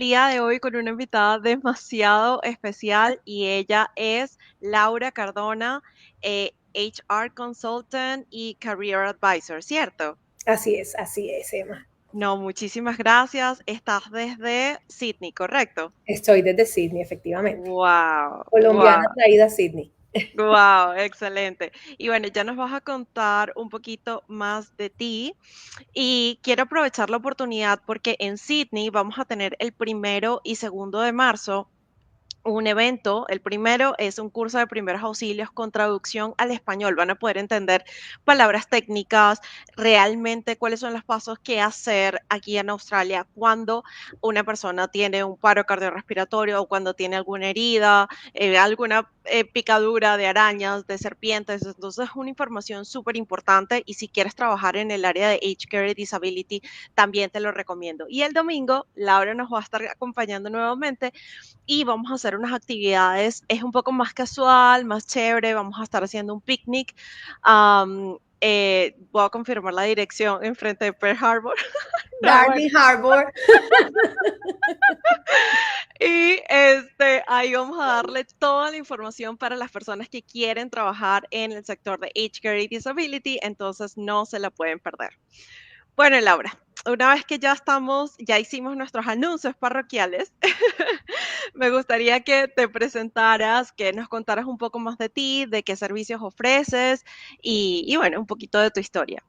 día de hoy con una invitada demasiado especial y ella es Laura Cardona, HR Consultant y Career Advisor, ¿cierto? Así es, Emma. No, muchísimas gracias. Estás desde Sydney, ¿correcto? Estoy desde Sydney, efectivamente. Wow, wow. Colombiana traída a Sydney. Wow, excelente. Y bueno, ya nos vas a contar un poquito más de ti. Y quiero aprovechar la oportunidad porque en Sydney vamos a tener el 1 y 2 de marzo un evento. El primero es un curso de primeros auxilios con traducción al español. Van a poder entender palabras técnicas, realmente cuáles son los pasos que hacer aquí en Australia cuando una persona tiene un paro cardiorrespiratorio o cuando tiene alguna herida, alguna picadura de arañas, de serpientes. Entonces es una información súper importante y si quieres trabajar en el área de Age Care y Disability, también te lo recomiendo. Y el domingo, Laura nos va a estar acompañando nuevamente y vamos a hacer unas actividades, es un poco más casual, más chévere, vamos a estar haciendo un picnic. Voy a confirmar la dirección enfrente de Pearl Harbor. No, bueno. Darling Harbour. Y ahí vamos a darle toda la información para las personas que quieren trabajar en el sector de Age Care y Disability, entonces no se la pueden perder. Bueno, Laura, una vez que ya hicimos nuestros anuncios parroquiales, me gustaría que te presentaras, que nos contaras un poco más de ti, de qué servicios ofreces y bueno, un poquito de tu historia.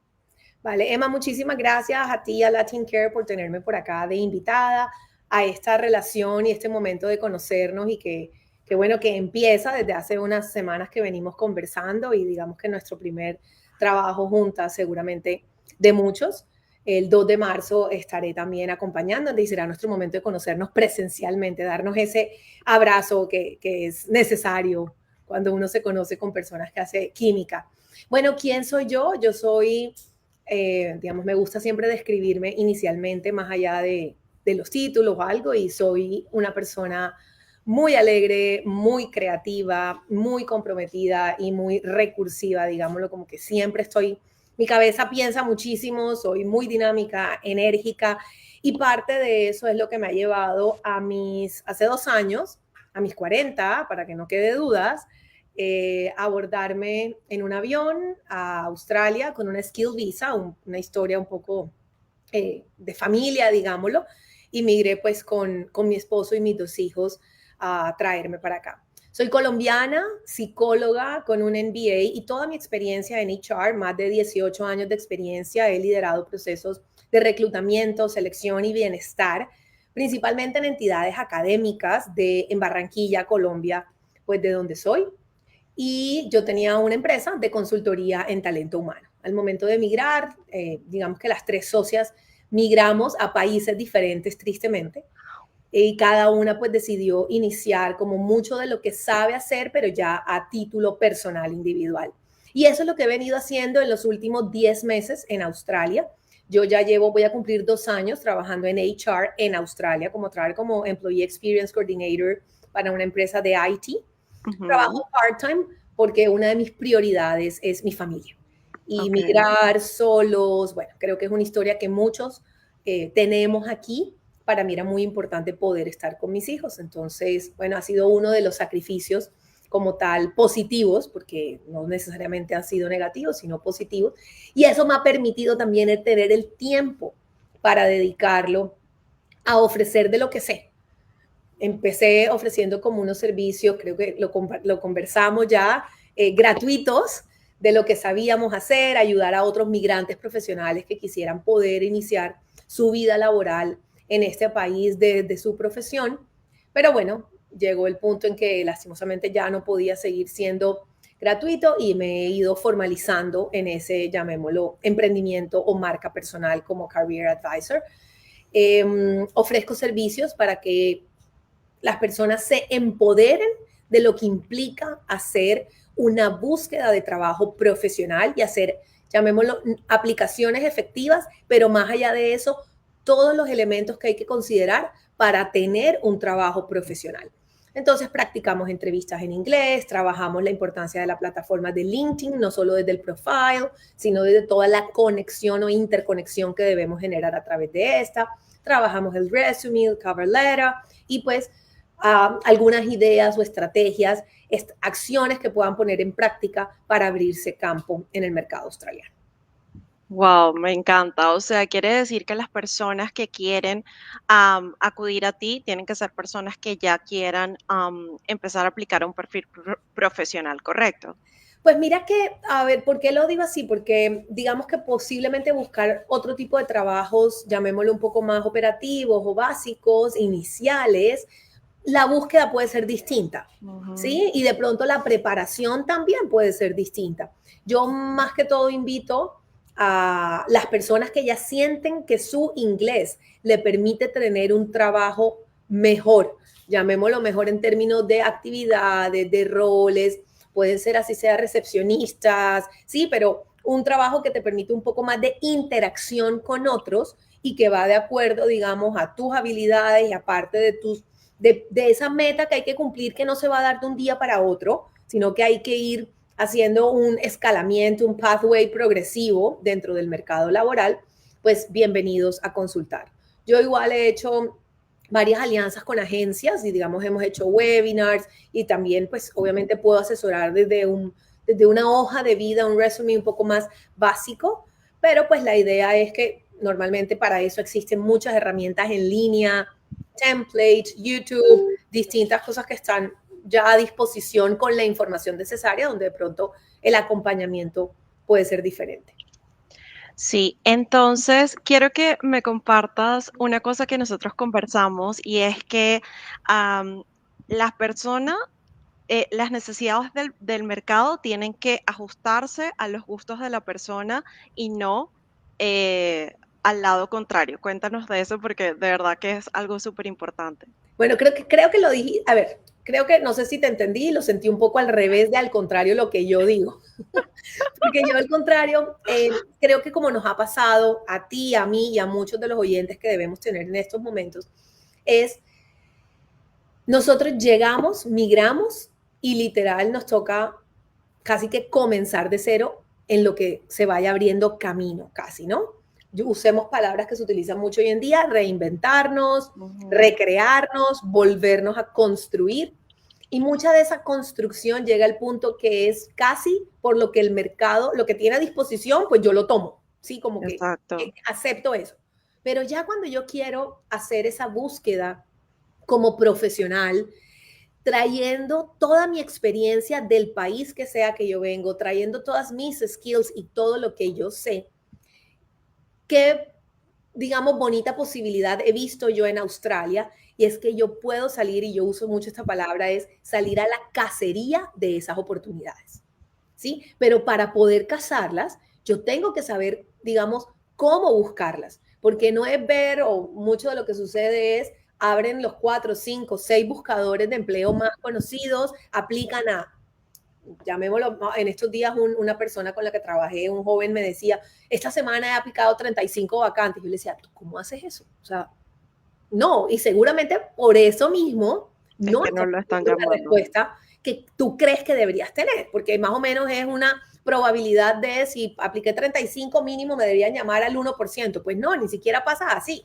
Vale, Emma, muchísimas gracias a ti, a Latin Care, por tenerme por acá de invitada a esta relación y este momento de conocernos y que bueno, que empieza desde hace unas semanas que venimos conversando y digamos que nuestro primer trabajo juntas seguramente de muchos. El 2 de marzo estaré también acompañándote y será nuestro momento de conocernos presencialmente, darnos ese abrazo que es necesario cuando uno se conoce con personas que hace química. Bueno, ¿quién soy yo? Yo soy digamos, me gusta siempre describirme inicialmente más allá de los títulos o algo y soy una persona muy alegre, muy creativa, muy comprometida y muy recursiva, digámoslo, como que siempre estoy, mi cabeza piensa muchísimo, soy muy dinámica, enérgica y parte de eso es lo que me ha llevado hace 2 años, a mis 40, para que no quede dudas, abordarme en un avión a Australia con una skill visa, una historia un poco de familia, digámoslo, y migré pues con mi esposo y mis 2 hijos a traerme para acá. Soy colombiana, psicóloga con un MBA y toda mi experiencia en HR, más de 18 años de experiencia, he liderado procesos de reclutamiento, selección y bienestar, principalmente en entidades académicas en Barranquilla, Colombia, pues de donde soy, y yo tenía una empresa de consultoría en talento humano. Al momento de migrar, digamos que las 3 socias migramos a países diferentes, tristemente, y cada una pues decidió iniciar como mucho de lo que sabe hacer, pero ya a título personal, individual. Y eso es lo que he venido haciendo en los últimos 10 meses en Australia. Yo ya voy a cumplir 2 años trabajando en HR en Australia, como Employee Experience Coordinator para una empresa de IT. Ujú. Trabajo part-time porque una de mis prioridades es mi familia. Y Ok. migrar solos, bueno, creo que es una historia que muchos tenemos aquí. Para mí era muy importante poder estar con mis hijos. Entonces, bueno, ha sido uno de los sacrificios como tal positivos, porque no necesariamente han sido negativos, sino positivos. Y eso me ha permitido también el tener el tiempo para dedicarlo a ofrecer de lo que sé. Empecé ofreciendo como unos servicios, creo que lo conversamos ya, gratuitos de lo que sabíamos hacer, ayudar a otros migrantes profesionales que quisieran poder iniciar su vida laboral en este país de su profesión. Pero bueno, llegó el punto en que lastimosamente ya no podía seguir siendo gratuito y me he ido formalizando en ese, llamémoslo, emprendimiento o marca personal como Career Advisor. Ofrezco servicios para que las personas se empoderen de lo que implica hacer una búsqueda de trabajo profesional y hacer, llamémoslo, aplicaciones efectivas, pero más allá de eso, todos los elementos que hay que considerar para tener un trabajo profesional. Entonces practicamos entrevistas en inglés, trabajamos la importancia de la plataforma de LinkedIn, no solo desde el profile, sino desde toda la conexión o interconexión que debemos generar a través de esta. trabajamos el resume, el cover letter y pues algunas ideas o estrategias, acciones que puedan poner en práctica para abrirse campo en el mercado australiano. Wow, me encanta. O sea, quiere decir que las personas que quieren acudir a ti tienen que ser personas que ya quieran empezar a aplicar un perfil profesional, ¿correcto? Pues mira que, a ver, ¿por qué lo digo así? Porque digamos que posiblemente buscar otro tipo de trabajos, llamémoslo un poco más operativos o básicos, iniciales, la búsqueda puede ser distinta, Ujú. ¿sí? Y de pronto la preparación también puede ser distinta. Yo más que todo invito a las personas que ya sienten que su inglés le permite tener un trabajo mejor, llamémoslo mejor en términos de actividades, de roles, pueden ser así sea recepcionistas, sí, pero un trabajo que te permite un poco más de interacción con otros y que va de acuerdo, digamos, a tus habilidades y aparte de esa meta que hay que cumplir que no se va a dar de un día para otro, sino que hay que ir haciendo un escalamiento, un pathway progresivo dentro del mercado laboral, pues bienvenidos a consultar. Yo igual he hecho varias alianzas con agencias y digamos hemos hecho webinars y también pues obviamente puedo asesorar desde una hoja de vida, un resumen un poco más básico, pero pues la idea es que normalmente para eso existen muchas herramientas en línea, templates, YouTube, distintas cosas que están ya a disposición con la información necesaria, donde de pronto el acompañamiento puede ser diferente. Sí, entonces quiero que me compartas una cosa que nosotros conversamos y es que am, las personas, las necesidades del mercado tienen que ajustarse a los gustos de la persona y no al lado contrario. Cuéntanos de eso porque de verdad que es algo súper importante. Bueno, creo que lo dije, a ver, creo que no sé si te entendí, lo sentí un poco al revés de al contrario lo que yo digo. Porque yo al contrario, creo que como nos ha pasado a ti, a mí y a muchos de los oyentes que debemos tener en estos momentos, es nosotros llegamos, migramos y literal nos toca casi que comenzar de cero en lo que se vaya abriendo camino, casi, ¿no? Usemos palabras que se utilizan mucho hoy en día, reinventarnos, Ujú. recrearnos, volvernos a construir. Y mucha de esa construcción llega al punto que es casi por lo que el mercado, lo que tiene a disposición, pues yo lo tomo, ¿sí? Como que Exacto. acepto eso. Pero ya cuando yo quiero hacer esa búsqueda como profesional, trayendo toda mi experiencia del país que sea que yo vengo, trayendo todas mis skills y todo lo que yo sé, qué, digamos, bonita posibilidad he visto yo en Australia y es que yo puedo salir, y yo uso mucho esta palabra, es salir a la cacería de esas oportunidades, ¿sí? Pero para poder cazarlas, yo tengo que saber, digamos, cómo buscarlas, porque no es ver, o mucho de lo que sucede es, abren los 4, 5, 6 buscadores de empleo más conocidos, aplican a, llamémoslo, en estos días una persona con la que trabajé, un joven me decía, esta semana he aplicado 35 vacantes. Yo le decía, ¿cómo haces eso? O sea, no, y seguramente por eso mismo Es no que no estás lo están teniendo la llamando. respuesta que tú crees que deberías tener, porque más o menos es una probabilidad de si apliqué 35 mínimo me deberían llamar al 1%. Pues no, ni siquiera pasa así,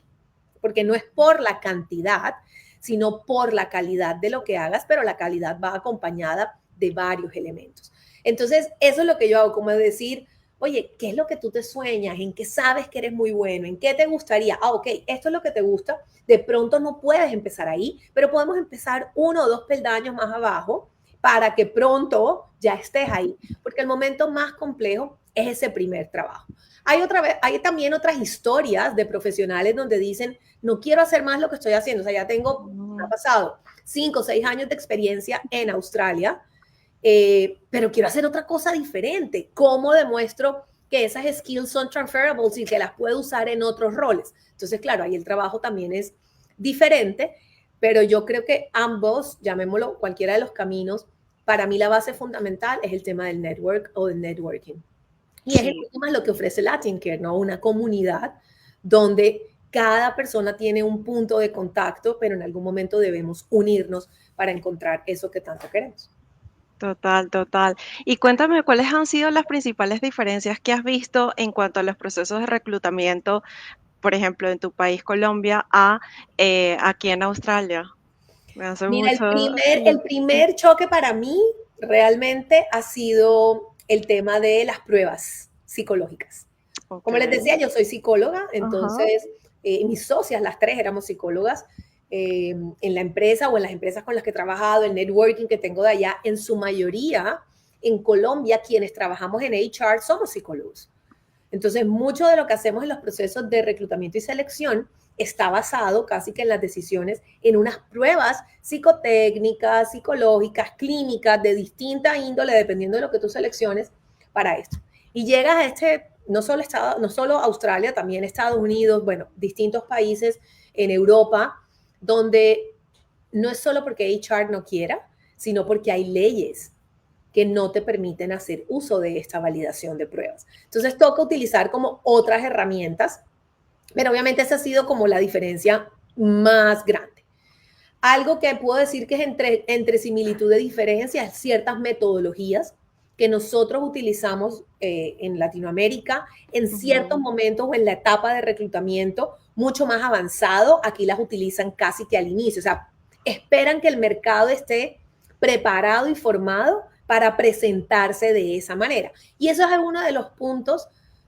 porque no es por la cantidad, sino por la calidad de lo que hagas, pero la calidad va acompañada de varios elementos. Entonces, eso es lo que yo hago, como decir, oye, ¿qué es lo que tú te sueñas? ¿En qué sabes que eres muy bueno? ¿En qué te gustaría? Ah, ok, esto es lo que te gusta. De pronto no puedes empezar ahí, pero podemos empezar 1 o 2 peldaños más abajo para que pronto ya estés ahí, porque el momento más complejo es ese primer trabajo. Hay también otras historias de profesionales donde dicen, no quiero hacer más lo que estoy haciendo. O sea, ya tengo, me ha Ujú. pasado 5 o 6 años de experiencia en Australia, pero quiero hacer otra cosa diferente. ¿Cómo demuestro que esas skills son transferables y que las puedo usar en otros roles? Entonces, claro, ahí el trabajo también es diferente, pero yo creo que ambos, llamémoslo cualquiera de los caminos, para mí la base fundamental es el tema del network o del networking. Y es en Sí. últimas lo que ofrece Latin Care, ¿no? Una comunidad donde cada persona tiene un punto de contacto, pero en algún momento debemos unirnos para encontrar eso que tanto queremos. Total, total. Y cuéntame, ¿cuáles han sido las principales diferencias que has visto en cuanto a los procesos de reclutamiento? por ejemplo, en tu país, Colombia, a aquí en Australia? Me hace Mira, mucho... el primer choque para mí realmente ha sido el tema de las pruebas psicológicas. Ok. Como les decía, yo soy psicóloga, Ajá. entonces mis socias, las tres, éramos psicólogas en la empresa o en las empresas con las que he trabajado, el networking que tengo de allá, en su mayoría, en Colombia, quienes trabajamos en HR somos psicólogos. Entonces, mucho de lo que hacemos en los procesos de reclutamiento y selección está basado casi que en las decisiones, en unas pruebas psicotécnicas, psicológicas, clínicas, de distinta índole, dependiendo de lo que tú selecciones para esto. Y llegas a no solo Australia, también Estados Unidos, bueno, distintos países en Europa, donde no es solo porque HR no quiera, sino porque hay leyes que no te permiten hacer uso de esta validación de pruebas. Entonces toca utilizar como otras herramientas, pero obviamente esa ha sido como la diferencia más grande. Algo que puedo decir que es entre similitud de diferencia es ciertas metodologías que nosotros utilizamos en Latinoamérica en ciertos Ujú. momentos o en la etapa de reclutamiento mucho más avanzado. Aquí las utilizan casi que al inicio. O sea, esperan que el mercado esté preparado y formado para presentarse de esa manera. Y eso es uno de los puntos,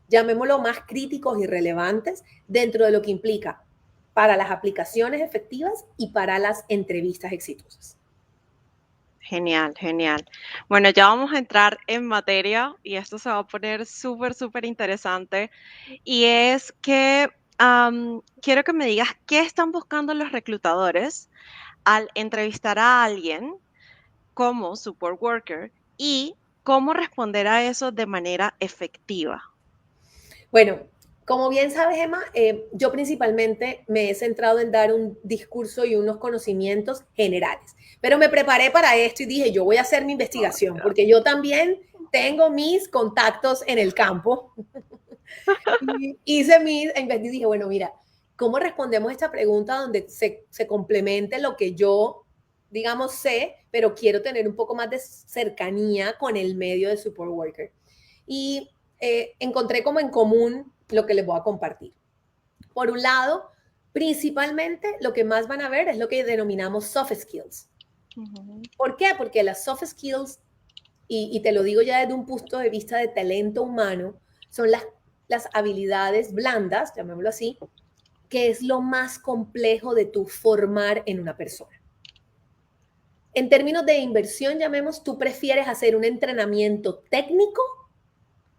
llamémoslo, más críticos y relevantes dentro de lo que implica para las aplicaciones efectivas y para las entrevistas exitosas. Genial, genial. Bueno, ya vamos a entrar en materia y esto se va a poner súper, súper interesante. Y es que quiero que me digas qué están buscando los reclutadores al entrevistar a alguien como support worker y cómo responder a eso de manera efectiva. Bueno, como bien sabes, Emma, yo principalmente me he centrado en dar un discurso y unos conocimientos generales, pero me preparé para esto y dije, yo voy a hacer mi Oh, investigación, Dios. porque yo también tengo mis contactos en el campo. Y hice mis, y dije, bueno, mira, ¿cómo respondemos esta pregunta donde se complemente lo que yo, digamos, sé, pero quiero tener un poco más de cercanía con el medio de support worker? Y encontré como en común lo que les voy a compartir. Por un lado, principalmente lo que más van a ver es lo que denominamos soft skills. Ujú. ¿Por qué? Porque las soft skills, y te lo digo ya desde un punto de vista de talento humano, son las habilidades blandas, llamémoslo así, que es lo más complejo de tu formar en una persona. En términos de inversión, llamemos, tú prefieres hacer un entrenamiento técnico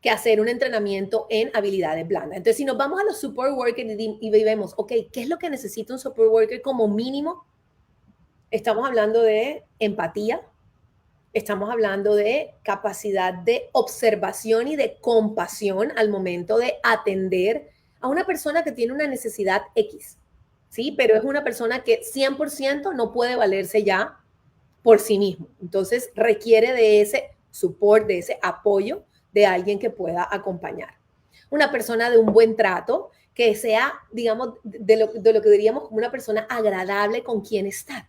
que hacer un entrenamiento en habilidades blandas. Entonces, si nos vamos a los support workers y vemos, ok, ¿qué es lo que necesita un support worker como mínimo? Estamos hablando de empatía, estamos hablando de capacidad de observación y de compasión al momento de atender a una persona que tiene una necesidad X, ¿sí? Pero es una persona que 100% no puede valerse ya por sí mismo. Entonces requiere de ese support, de ese apoyo de alguien que pueda acompañar. Una persona de un buen trato, que sea, digamos, de lo que diríamos como una persona agradable con quien estar,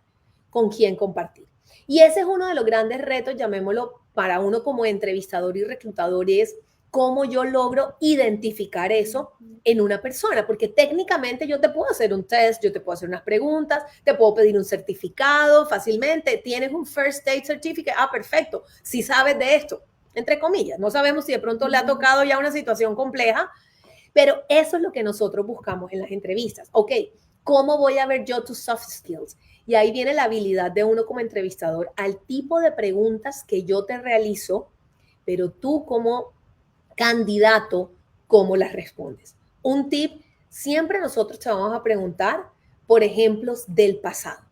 con quien compartir. Y ese es uno de los grandes retos, llamémoslo, para uno como entrevistador y reclutador, es cómo yo logro identificar eso en una persona, porque técnicamente yo te puedo hacer un test, yo te puedo hacer unas preguntas, te puedo pedir un certificado fácilmente, tienes un First Aid Certificate, perfecto, si sabes de esto, entre comillas, no sabemos si de pronto le ha tocado ya una situación compleja, pero eso es lo que nosotros buscamos en las entrevistas. Ok, ¿cómo voy a ver yo tus soft skills? Y ahí viene la habilidad de uno como entrevistador al tipo de preguntas que yo te realizo, pero tú como candidato, ¿cómo las respondes? Un tip, siempre nosotros te vamos a preguntar por ejemplos del pasado.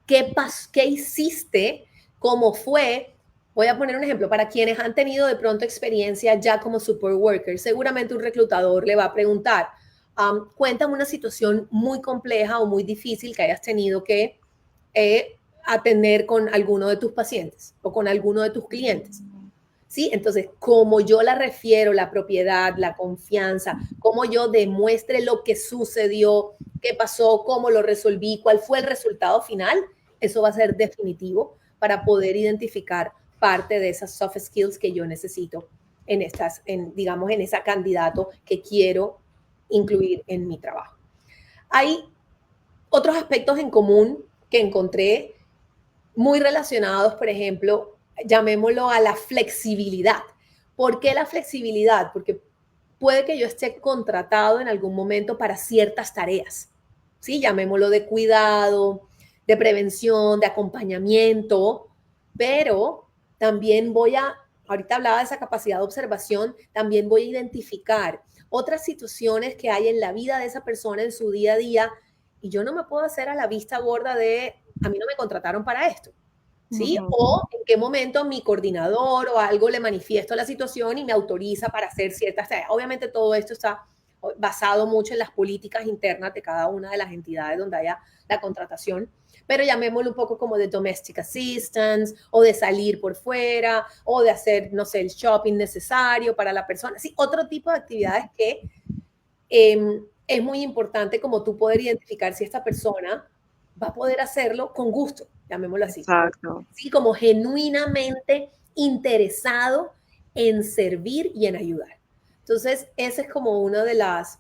¿Qué hiciste? ¿Cómo fue? Voy a poner un ejemplo para quienes han tenido de pronto experiencia ya como support worker. Seguramente un reclutador le va a preguntar, cuéntame una situación muy compleja o muy difícil que hayas tenido que atender con alguno de tus pacientes o con alguno de tus clientes. ¿Sí? Entonces, como yo la refiero, la propiedad, la confianza, cómo yo demuestre lo que sucedió, qué pasó, cómo lo resolví, cuál fue el resultado final, eso va a ser definitivo para poder identificar parte de esas soft skills que yo necesito digamos, en esa candidato que quiero incluir en mi trabajo. Hay otros aspectos en común que encontré muy relacionados, por ejemplo, llamémoslo a la flexibilidad. ¿Por qué la flexibilidad? Porque puede que yo esté contratado en algún momento para ciertas tareas, ¿sí? Llamémoslo de cuidado, de prevención, de acompañamiento, pero también ahorita hablaba de esa capacidad de observación, también voy a identificar otras situaciones que hay en la vida de esa persona en su día a día y yo no me puedo hacer a la vista gorda de, a mí no me contrataron para esto. ¿Sí? Ujú. O en qué momento mi coordinador o algo le manifiesto la situación y me autoriza para hacer ciertas tareas. Obviamente todo esto está basado mucho en las políticas internas de cada una de las entidades donde haya la contratación, pero llamémoslo un poco como de domestic assistance o de salir por fuera o de hacer, no sé, el shopping necesario para la persona. Sí, otro tipo de actividades que es muy importante como tú poder identificar si esta persona va a poder hacerlo con gusto, llamémoslo así, Exacto. ¿sí? Como genuinamente interesado en servir y en ayudar. Entonces, esa es como una de las,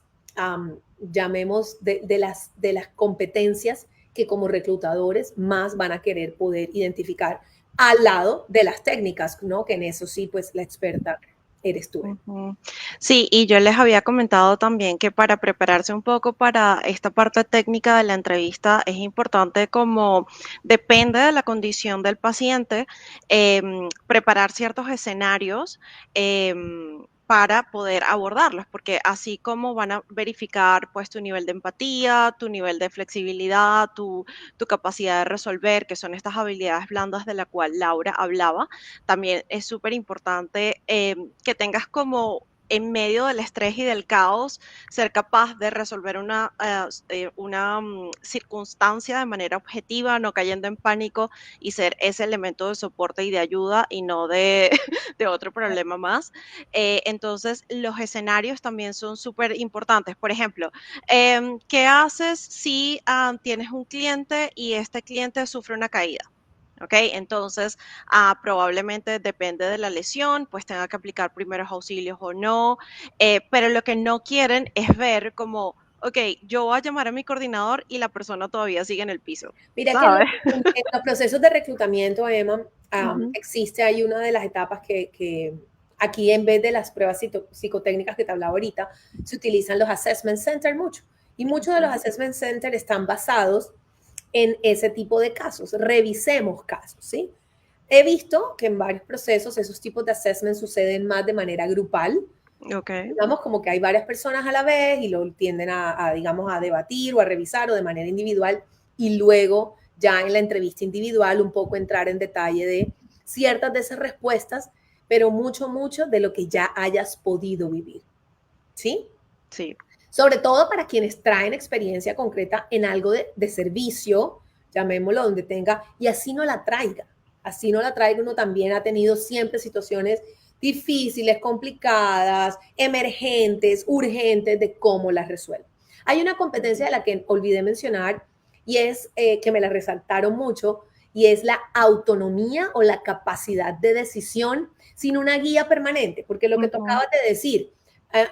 llamemos, de las competencias que como reclutadores más van a querer poder identificar al lado de las técnicas, ¿no? Que en eso sí, pues la experta eres tú. Ujú. Sí, y yo les había comentado también que para prepararse un poco para esta parte técnica de la entrevista es importante como depende de la condición del paciente, preparar ciertos escenarios para poder abordarlos, porque así como van a verificar pues tu nivel de empatía, tu nivel de flexibilidad, tu capacidad de resolver, que son estas habilidades blandas de la cual Laura hablaba, también es súper importante que tengas como en medio del estrés y del caos, ser capaz de resolver una circunstancia de manera objetiva, no cayendo en pánico y ser ese elemento de soporte y de ayuda y no de, de otro problema más. Entonces, los escenarios también son súper importantes. Por ejemplo, ¿qué haces si tienes un cliente y este cliente sufre una caída? ¿Ok? Entonces, probablemente depende de la lesión, pues tenga que aplicar primeros auxilios o no, pero lo que no quieren es ver como, ok, yo voy a llamar a mi coordinador y la persona todavía sigue en el piso, Mira que ¿sabes? en los procesos de reclutamiento, Emma, Ujú, existe ahí una de las etapas que aquí en vez de las pruebas psicotécnicas que te hablaba ahorita, se utilizan los assessment centers mucho. Y muchos de los ujú, assessment centers están basados en ese tipo de casos. Revisemos casos, ¿sí? He visto que en varios procesos esos tipos de assessment suceden más de manera grupal, ok, digamos como que hay varias personas a la vez y lo tienden digamos, a debatir o a revisar o de manera individual y luego ya en la entrevista individual un poco entrar en detalle de ciertas de esas respuestas, pero mucho, mucho de lo que ya hayas podido vivir, ¿sí? sí. Sobre todo para quienes traen experiencia concreta en algo de servicio, llamémoslo donde tenga, y así no la traiga, uno también ha tenido siempre situaciones difíciles, complicadas, emergentes, urgentes de cómo las resuelve. Hay una competencia de la que olvidé mencionar y es que me la resaltaron mucho y es la autonomía o la capacidad de decisión sin una guía permanente, porque lo que Ujú, tocaba de decir,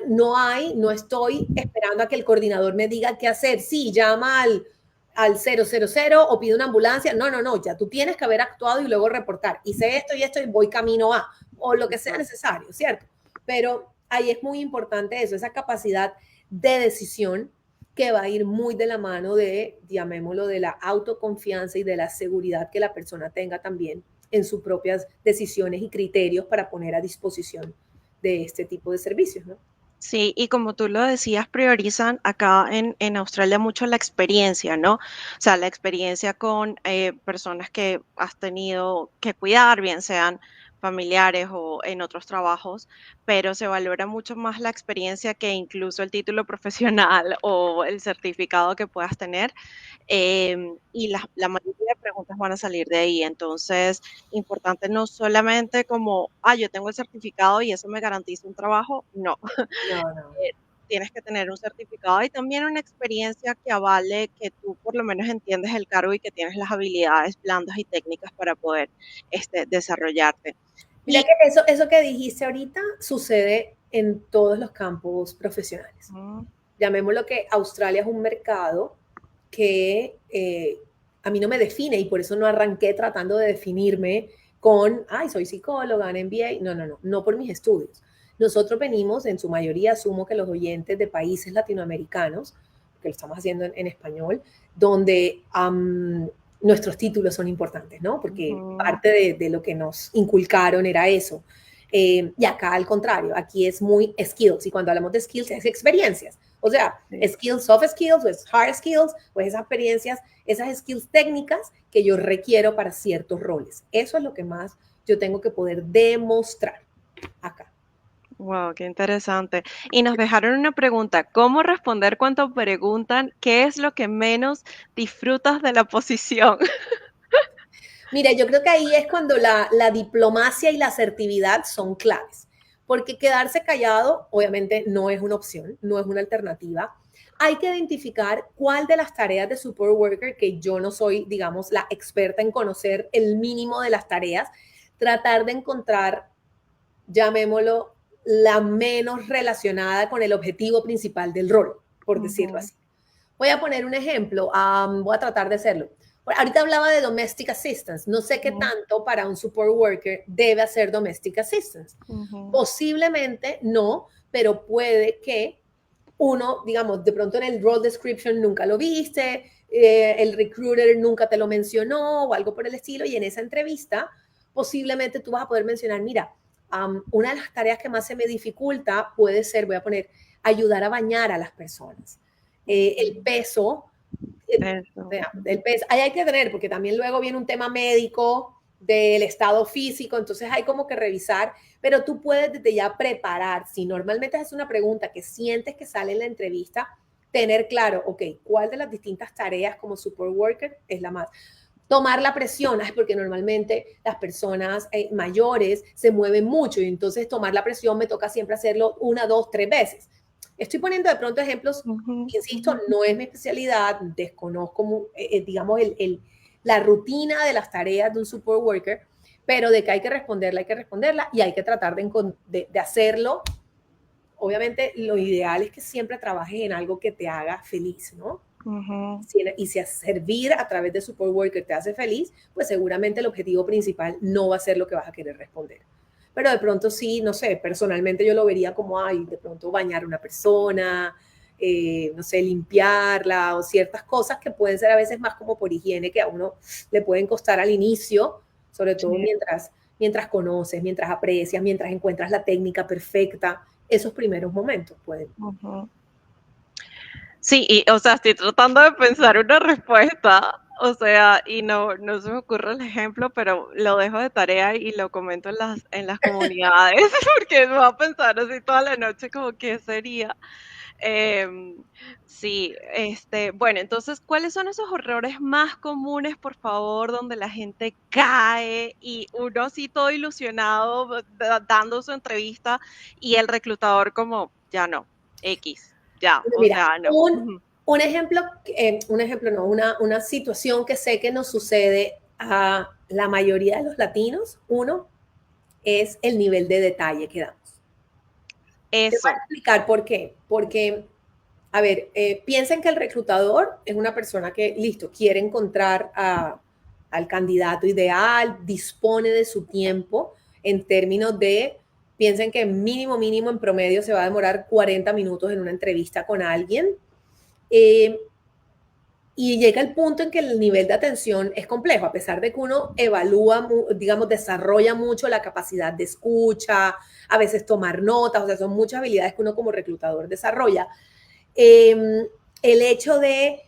no estoy esperando a que el coordinador me diga qué hacer. Sí, llama al 000 o pide una ambulancia. No, no, no, ya tú tienes que haber actuado y luego reportar. Hice esto y esto y voy camino a, o lo que sea exacto. necesario, ¿cierto? Pero ahí es muy importante eso, esa capacidad de decisión que va a ir muy de la mano de, llamémoslo, de la autoconfianza y de la seguridad que la persona tenga también en sus propias decisiones y criterios para poner a disposición de este tipo de servicios, ¿no? Sí, y como tú lo decías, priorizan acá en Australia mucho la experiencia, ¿no? O sea, la experiencia con personas que has tenido que cuidar, bien sean familiares o en otros trabajos, pero se valora mucho más la experiencia que incluso el título profesional o el certificado que puedas tener. Y la mayoría de preguntas van a salir de ahí. Entonces, importante no solamente como, yo tengo el certificado y eso me garantiza un trabajo, no. No, no. Tienes que tener un certificado y también una experiencia que avale que tú por lo menos entiendes el cargo y que tienes las habilidades blandas y técnicas para poder desarrollarte. Mira Y que eso que dijiste ahorita sucede en todos los campos profesionales. llamémoslo que Australia es un mercado que a mí no me define y por eso no arranqué tratando de definirme con, ay, soy psicóloga, en MBA. No, no, no, no por mis estudios. Nosotros venimos, en su mayoría, asumo que los oyentes de países latinoamericanos, que lo estamos haciendo en español, donde nuestros títulos son importantes, ¿no? Porque parte de lo que nos inculcaron era eso. Y acá al contrario, aquí es muy skills. Y cuando hablamos de skills es experiencias. O sea, sí. Skills, soft skills, o hard skills, pues esas experiencias, esas skills técnicas que yo requiero para ciertos roles. Eso es lo que más yo tengo que poder demostrar acá. Wow, qué interesante. Y nos dejaron una pregunta, ¿cómo responder cuando preguntan qué es lo que menos disfrutas de la posición? Mira, yo creo que ahí es cuando la diplomacia y la asertividad son claves, porque quedarse callado obviamente no es una opción, no es una alternativa. Hay que identificar cuál de las tareas de support worker, que yo no soy, digamos, la experta en conocer el mínimo de las tareas, tratar de encontrar, llamémoslo, la menos relacionada con el objetivo principal del rol, por decirlo así. Voy a poner un ejemplo, voy a tratar de hacerlo. Ahorita hablaba de domestic assistance. No sé qué tanto para un support worker debe hacer domestic assistance. Posiblemente no, pero puede que uno, digamos, de pronto en el role description nunca lo viste, el recruiter nunca te lo mencionó o algo por el estilo, y en esa entrevista posiblemente tú vas a poder mencionar, mira, una de las tareas que más se me dificulta puede ser, voy a poner, ayudar a bañar a las personas. El peso, el peso, ahí hay que tener, porque también luego viene un tema médico del estado físico, entonces hay como que revisar, pero tú puedes desde ya preparar, si normalmente es una pregunta que sientes que sale en la entrevista, tener claro, ok, ¿cuál de las distintas tareas como support worker es la más? Tomar la presión, porque normalmente las personas mayores se mueven mucho y entonces tomar la presión me toca siempre hacerlo 1, 2, 3 veces. Estoy poniendo de pronto ejemplos, insisto, no es mi especialidad, desconozco, digamos, la rutina de las tareas de un support worker, pero de que hay que responderla y hay que tratar de hacerlo. Obviamente, lo ideal es que siempre trabajes en algo que te haga feliz, ¿no? Y si servir a través de support worker te hace feliz, pues seguramente el objetivo principal no va a ser lo que vas a querer responder. Pero de pronto sí, no sé, personalmente yo lo vería como, ay, de pronto bañar a una persona, no sé, limpiarla o ciertas cosas que pueden ser a veces más como por higiene que a uno le pueden costar al inicio, sobre todo mientras conoces, mientras aprecias, mientras encuentras la técnica perfecta, esos primeros momentos pueden. Sí, y, o sea, estoy tratando de pensar una respuesta, o sea, y no se me ocurre el ejemplo, pero lo dejo de tarea y lo comento en las comunidades, porque me va a pensar así toda la noche como qué sería. Sí, bueno, entonces, ¿cuáles son esos errores más comunes, por favor, donde la gente cae y uno así todo ilusionado dando su entrevista y el reclutador como, ya no, X, ya, o Mira, sea, no. un ejemplo no, una situación que sé que nos sucede a la mayoría de los latinos, uno, es el nivel de detalle que damos. Te voy a explicar por qué. Porque, a ver, piensen que el reclutador es una persona que, listo, quiere encontrar al candidato ideal, dispone de su tiempo en términos de, piensen que mínimo en promedio se va a demorar 40 minutos en una entrevista con alguien. Y llega el punto en que el nivel de atención es complejo, a pesar de que uno evalúa, digamos, desarrolla mucho la capacidad de escucha, a veces tomar notas, o sea, son muchas habilidades que uno como reclutador desarrolla. El hecho de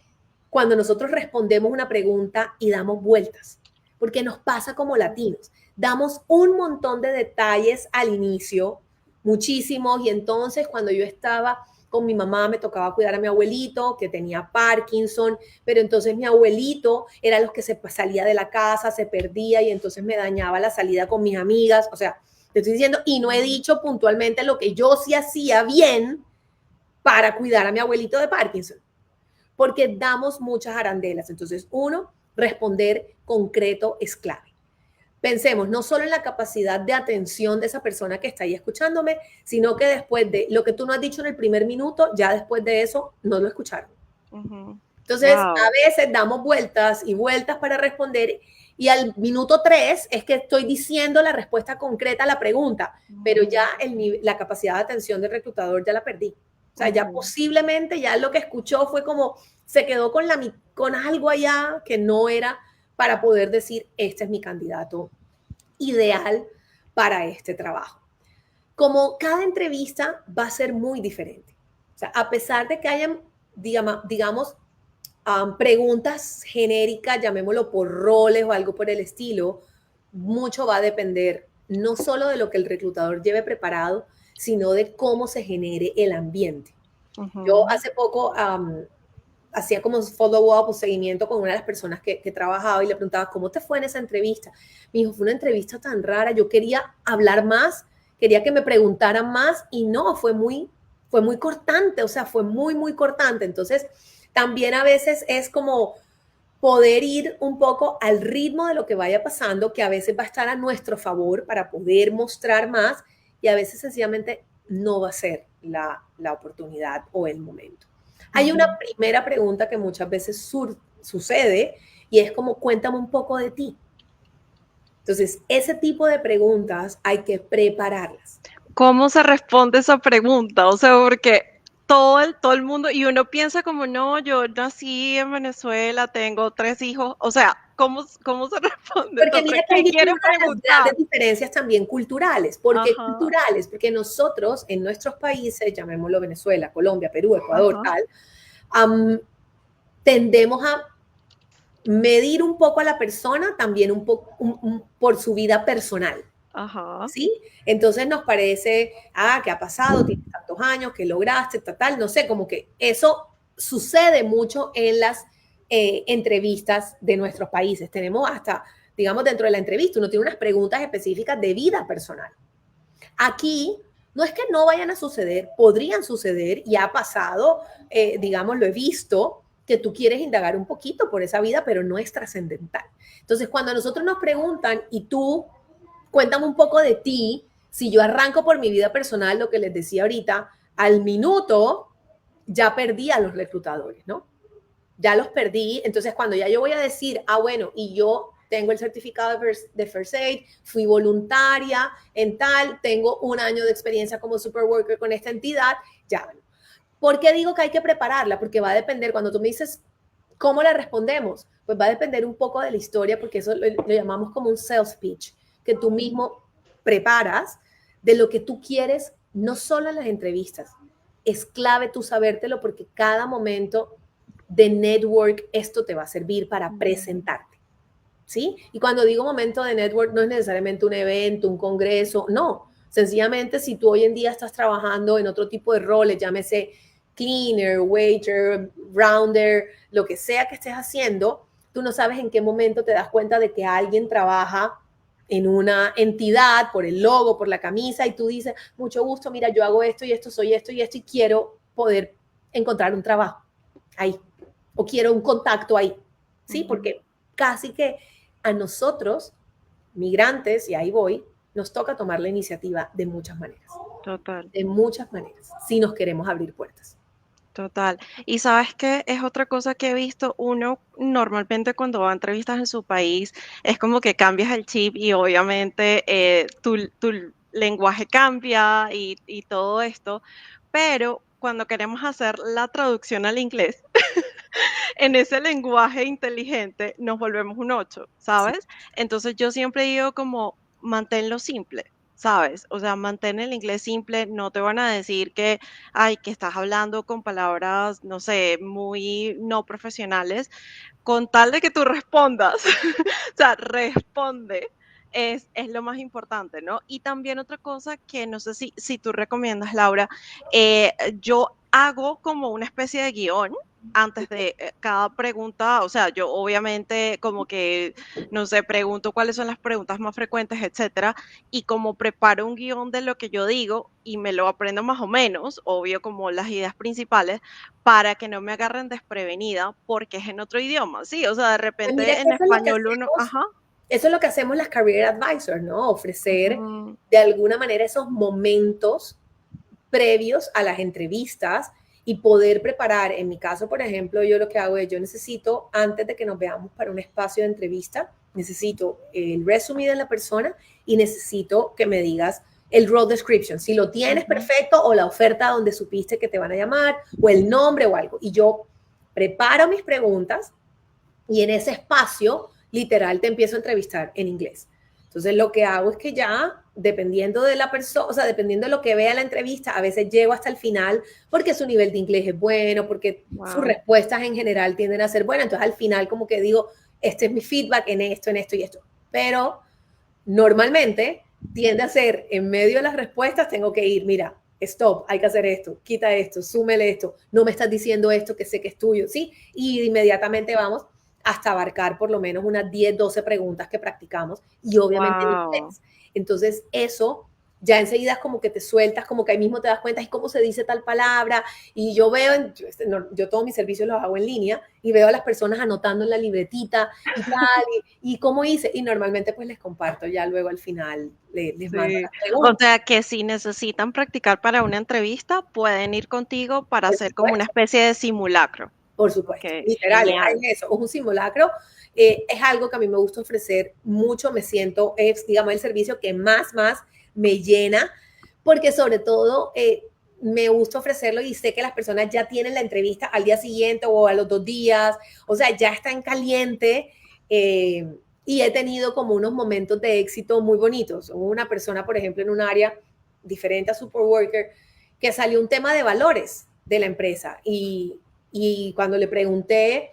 cuando nosotros respondemos una pregunta y damos vueltas, porque nos pasa como latinos, damos un montón de detalles al inicio, muchísimos, y entonces cuando yo estaba con mi mamá me tocaba cuidar a mi abuelito que tenía Parkinson, pero entonces mi abuelito era los que se salía de la casa, se perdía y entonces me dañaba la salida con mis amigas, o sea, te estoy diciendo, y no he dicho puntualmente lo que yo sí hacía bien para cuidar a mi abuelito de Parkinson, porque damos muchas arandelas. Entonces, uno, responder concreto es clave. pensemos no solo en la capacidad de atención de esa persona que está ahí escuchándome, sino que después de lo que tú no has dicho en el primer minuto, ya después de eso no lo escucharon. Entonces, a Wow. veces damos vueltas y vueltas para responder y al minuto 3 es que estoy diciendo la respuesta concreta a la pregunta, pero ya la capacidad de atención del reclutador ya la perdí. O sea, ya posiblemente ya lo que escuchó fue como, se quedó con algo allá que no era para poder decir, este es mi candidato ideal para este trabajo. Como cada entrevista va a ser muy diferente. O sea, a pesar de que hayan, digamos, preguntas genéricas, llamémoslo por roles o algo por el estilo, mucho va a depender no solo de lo que el reclutador lleve preparado, sino de cómo se genere el ambiente. Yo hace poco hacía como follow-up o seguimiento con una de las personas que trabajaba y le preguntaba, ¿cómo te fue en esa entrevista? Me dijo, fue una entrevista tan rara, yo quería hablar más, quería que me preguntaran más y no, fue muy cortante, o sea, fue muy, muy cortante. Entonces, también a veces es como poder ir un poco al ritmo de lo que vaya pasando, que a veces va a estar a nuestro favor para poder mostrar más y a veces sencillamente no va a ser la oportunidad o el momento. Hay una primera pregunta que muchas veces sucede y es como, cuéntame un poco de ti. Entonces, ese tipo de preguntas hay que prepararlas. ¿Cómo se responde esa pregunta? O sea, porque todo el mundo, y uno piensa como, no, yo nací en Venezuela, tengo 3 hijos, o sea, ¿cómo se responde? Porque mira Entonces, que ¿qué ahí viene quiere una de las preguntar? grandes diferencias también culturales. ¿Por qué Ajá, culturales? Porque nosotros en nuestros países, llamémoslo Venezuela, Colombia, Perú, Ecuador, ajá, tal, tendemos a medir un poco a la persona también un poco por su vida personal. ajá. ¿Sí? Entonces nos parece, ¿qué ha pasado? Tienes tantos años, ¿qué lograste? Tal, no sé, como que eso sucede mucho en las entrevistas de nuestros países. Tenemos hasta, digamos, dentro de la entrevista, uno tiene unas preguntas específicas de vida personal. Aquí no es que no vayan a suceder, podrían suceder y ha pasado, digamos, lo he visto, que tú quieres indagar un poquito por esa vida, pero no es trascendental. Entonces, cuando a nosotros nos preguntan y tú cuéntame un poco de ti, si yo arranco por mi vida personal, lo que les decía ahorita, al minuto ya perdí a los reclutadores, ¿no? Ya los perdí. Entonces, cuando ya yo voy a decir, bueno, y yo tengo el certificado de First Aid, fui voluntaria en tal, tengo un año de experiencia como superworker con esta entidad, ya. ¿Por qué digo que hay que prepararla? Porque va a depender, cuando tú me dices, ¿cómo la respondemos? Pues va a depender un poco de la historia, porque eso lo llamamos como un sales pitch, que tú mismo preparas de lo que tú quieres, no solo en las entrevistas. Es clave tú sabértelo porque cada momento de network esto te va a servir para presentarte. ¿Sí? Y cuando digo momento de network no es necesariamente un evento, un congreso, no. Sencillamente si tú hoy en día estás trabajando en otro tipo de roles, llámese cleaner, waiter, rounder, lo que sea que estés haciendo, tú no sabes en qué momento te das cuenta de que alguien trabaja en una entidad por el logo, por la camisa, y tú dices, mucho gusto, mira, yo hago esto y esto, soy esto y quiero poder encontrar un trabajo ahí, o quiero un contacto ahí, ¿sí? Porque casi que a nosotros, migrantes, y ahí voy, nos toca tomar la iniciativa Total. de muchas maneras, si nos queremos abrir puertas. Total. Y sabes qué es otra cosa que he visto, uno normalmente cuando va a entrevistas en su país es como que cambias el chip y obviamente tu lenguaje cambia y todo esto, pero cuando queremos hacer la traducción al inglés, en ese lenguaje inteligente nos volvemos un 8, Sí. ¿sabes? Entonces yo siempre digo como manténlo simple, ¿sabes? O sea, mantén el inglés simple, no te van a decir que, ay, que estás hablando con palabras, no sé, muy no profesionales, con tal de que tú respondas, o sea, responde. Es lo más importante, ¿no? Y también otra cosa que no sé si tú recomiendas, Laura, yo hago como una especie de guión antes de cada pregunta, o sea, yo obviamente como que, no sé, pregunto cuáles son las preguntas más frecuentes, etcétera, y como preparo un guión de lo que yo digo y me lo aprendo más o menos, obvio como las ideas principales, para que no me agarren desprevenida porque es en otro idioma, sí, o sea, de Pues mira repente que en eso es lo que español uno, hacemos ajá. eso es lo que hacemos las Career Advisors, ¿no? Ofrecer Ujú. de alguna manera esos momentos previos a las entrevistas y poder preparar. En mi caso, por ejemplo, yo lo que hago es, yo necesito, antes de que nos veamos para un espacio de entrevista, necesito el resumen de la persona y necesito que me digas el role description, si lo tienes Ujú. perfecto o la oferta donde supiste que te van a llamar o el nombre o algo. Y yo preparo mis preguntas y en ese espacio, literal, te empiezo a entrevistar en inglés. Entonces, lo que hago es que ya, dependiendo de la persona, o sea, dependiendo de lo que vea la entrevista, a veces llego hasta el final porque su nivel de inglés es bueno, porque sus Wow. respuestas en general tienden a ser buenas. Entonces, al final, como que digo, este es mi feedback en esto y esto. Pero normalmente tiende a ser, en medio de las respuestas, tengo que ir, mira, stop, hay que hacer esto, quita esto, súmele esto, no me estás diciendo esto que sé que es tuyo, ¿sí? Y inmediatamente vamos hasta abarcar por lo menos unas 10, 12 preguntas que practicamos y obviamente en Wow. inglés. Entonces, eso ya enseguida es como que te sueltas, como que ahí mismo te das cuenta, ¿y cómo se dice tal palabra? Y yo veo, yo todos mis servicios los hago en línea y veo a las personas anotando en la libretita y tal, y cómo hice, y normalmente pues les comparto ya luego al final, les mando Sí, las o preguntas, sea que si necesitan practicar para una entrevista, pueden ir contigo para por hacer como una supuesto. especie de simulacro. Por supuesto, Okey, literal, es genial. eso, es un simulacro, es algo que a mí me gusta ofrecer mucho, me siento, es, digamos, el servicio que más me llena, porque sobre todo me gusta ofrecerlo y sé que las personas ya tienen la entrevista al día siguiente o a los 2 días, o sea, ya está en caliente y he tenido como unos momentos de éxito muy bonitos. Hubo una persona, por ejemplo, en un área diferente a Superworker, que salió un tema de valores de la empresa y cuando le pregunté,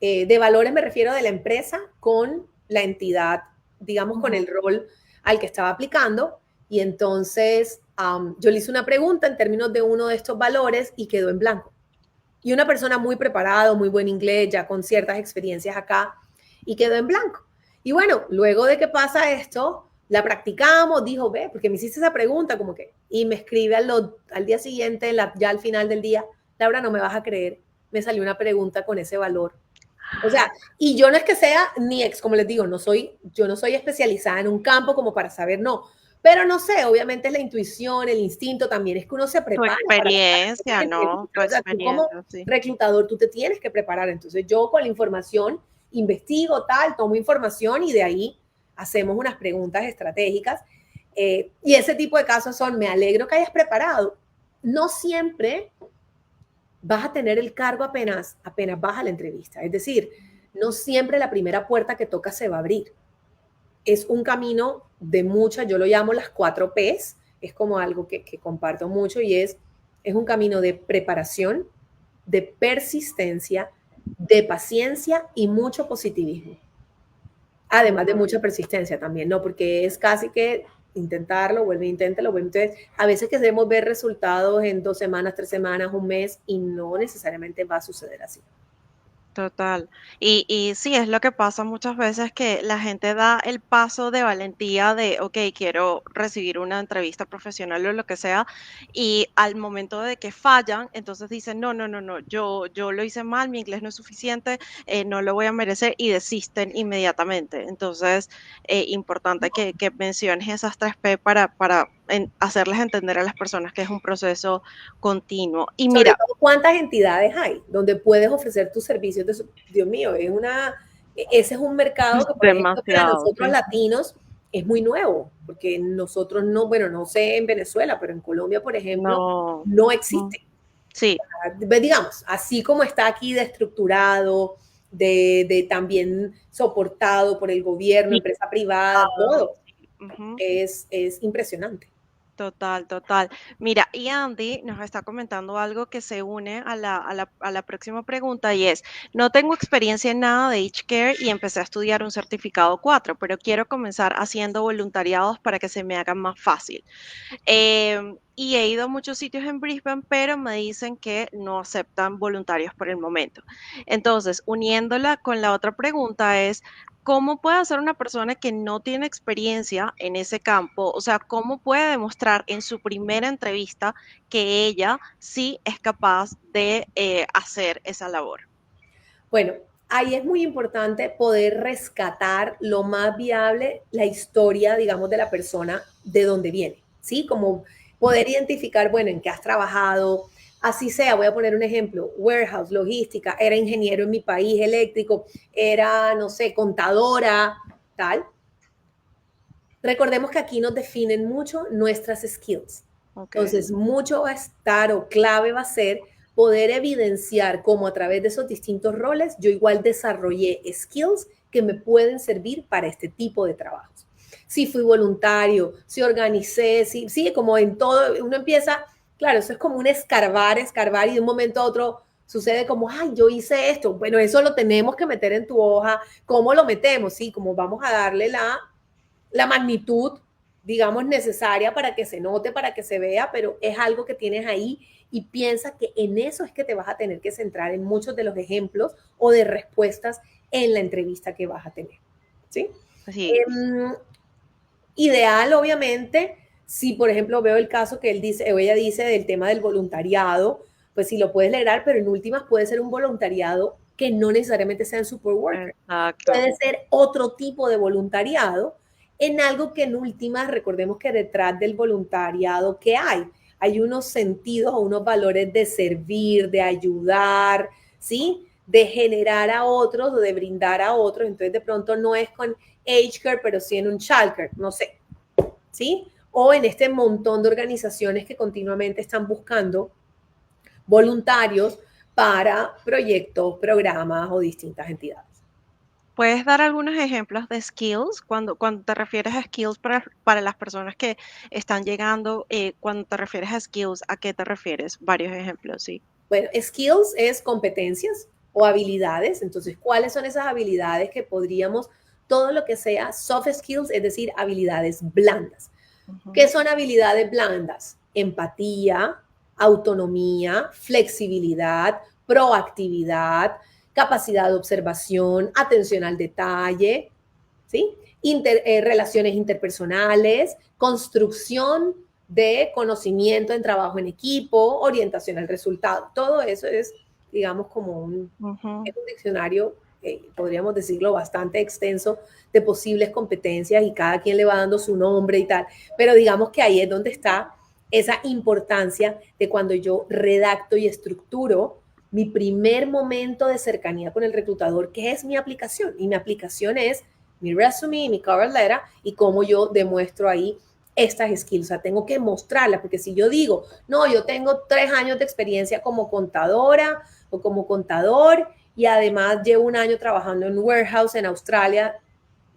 de valores me refiero de la empresa con la entidad, digamos, con Ujú. el rol al que estaba aplicando. Y entonces yo le hice una pregunta en términos de uno de estos valores y quedó en blanco. Y una persona muy preparada, muy buen inglés, ya con ciertas experiencias acá, y quedó en blanco. Y bueno, luego de que pasa esto, la practicamos, dijo, ve, porque me hiciste esa pregunta, como que, y me escribe al día siguiente, ya al final del día, Laura, no me vas a creer, me salió una pregunta con ese valor. O sea, y yo no es que sea ni ex, como les digo, yo no soy especializada en un campo como para saber, no. Pero no sé, obviamente es la intuición, el instinto también, es que uno se Tu prepara para hacer experiencia, una ¿no? entrevista. Tu O sea, tú como experiencia, sí. reclutador, tú te tienes que preparar. Entonces yo con la información investigo, tal, tomo información y de ahí hacemos unas preguntas estratégicas. Y ese tipo de casos son, me alegro que hayas preparado. No siempre vas a tener el cargo apenas vas a la entrevista. Es decir, no siempre la primera puerta que toca se va a abrir. Es un camino de muchas, yo lo llamo las 4 Ps, es como algo que comparto mucho y es un camino de preparación, de persistencia, de paciencia y mucho positivismo. Además de Ujú. mucha persistencia también, ¿no? Porque es casi que intentarlo, vuelve, inténtalo, vuelve. Entonces, a veces queremos ver resultados en 2 semanas, 3 semanas, un mes, y no necesariamente va a suceder así. Total. Y sí, es lo que pasa muchas veces que la gente da el paso de valentía de, ok, quiero recibir una entrevista profesional o lo que sea, y al momento de que fallan, entonces dicen, no, no, no, no, yo lo hice mal, mi inglés no es suficiente, no lo voy a merecer y desisten inmediatamente. Entonces, importante que menciones esas 3 P para hacerles entender a las personas que es un proceso continuo. Y Sobre mira, todo, ¿cuántas entidades hay donde puedes ofrecer tus servicios? Dios mío, ese es un mercado que, por ejemplo, para demasiado, nosotros sí. latinos es muy nuevo, porque nosotros no, bueno, no sé en Venezuela, pero en Colombia, por ejemplo, No. no Ujú. existe. Sí, Digamos, así como está aquí de estructurado, de también soportado por el gobierno, sí, empresa privada, claro, todo, sí. Ujú. es impresionante. Total, total. Mira, y Andy nos está comentando algo que se une a la próxima pregunta y es, no tengo experiencia en nada de Aged Care y empecé a estudiar un certificado 4, pero quiero comenzar haciendo voluntariados para que se me haga más fácil. Y he ido a muchos sitios en Brisbane, pero me dicen que no aceptan voluntarios por el momento. Entonces, uniéndola con la otra pregunta es, ¿cómo puede hacer una persona que no tiene experiencia en ese campo? O sea, ¿cómo puede demostrar en su primera entrevista que ella sí es capaz de hacer esa labor? Bueno, ahí es muy importante poder rescatar lo más viable la historia, digamos, de la persona de dónde viene, ¿sí? Como poder identificar, bueno, en qué has trabajado, así sea, voy a poner un ejemplo, warehouse, logística, era ingeniero en mi país eléctrico, era, no sé, contadora, tal. Recordemos que aquí nos definen mucho nuestras skills. Ok. Entonces, mucho va a estar o clave va a ser poder evidenciar cómo a través de esos distintos roles yo igual desarrollé skills que me pueden servir para este tipo de trabajos. Si fui voluntario, si organicé, si, sí, como en todo, uno empieza, claro, eso es como un escarbar, escarbar y de un momento a otro sucede como, ay, yo hice esto. Bueno, eso lo tenemos que meter en tu hoja. ¿Cómo lo metemos? Sí, como vamos a darle la magnitud, digamos, necesaria para que se note, para que se vea, pero es algo que tienes ahí y piensa que en eso es que te vas a tener que centrar en muchos de los ejemplos o de respuestas en la entrevista que vas a tener. ¿Sí? Sí. Ideal, obviamente, si por ejemplo veo el caso que él dice, o ella dice del tema del voluntariado, pues si lo puedes lograr, pero en últimas puede ser un voluntariado que no necesariamente sea en support worker. Exacto. Puede ser otro tipo de voluntariado en algo que en últimas, recordemos que detrás del voluntariado, ¿qué hay? Hay unos sentidos o unos valores de servir, de ayudar, ¿sí? De generar a otros o de brindar a otros. Entonces, de pronto no es con age care, pero sí en un child care, no sé, ¿sí? O en este montón de organizaciones que continuamente están buscando voluntarios para proyectos, programas o distintas entidades. ¿Puedes dar algunos ejemplos de skills cuando te refieres a skills para las personas que están llegando? Cuando te refieres a skills, ¿a qué te refieres? Varios ejemplos, sí. Bueno, skills es competencias o habilidades. Entonces, ¿cuáles son esas habilidades que podríamos, todo lo que sea soft skills, es decir, habilidades blandas? ¿Qué Ujú. son habilidades blandas? Empatía, autonomía, flexibilidad, proactividad, capacidad de observación, atención al detalle, ¿sí? Relaciones interpersonales, construcción de conocimiento en trabajo en equipo, orientación al resultado. Todo eso es, digamos, como Ujú. es un diccionario, podríamos decirlo, bastante extenso de posibles competencias y cada quien le va dando su nombre y tal. Pero digamos que ahí es donde está esa importancia de cuando yo redacto y estructuro mi primer momento de cercanía con el reclutador, que es mi aplicación. Y mi aplicación es mi resume, mi cover letter y cómo yo demuestro ahí estas skills. O sea, tengo que mostrarlas, porque si yo digo, no, yo tengo 3 años de experiencia como contadora o como contador y además llevo un año trabajando en warehouse en Australia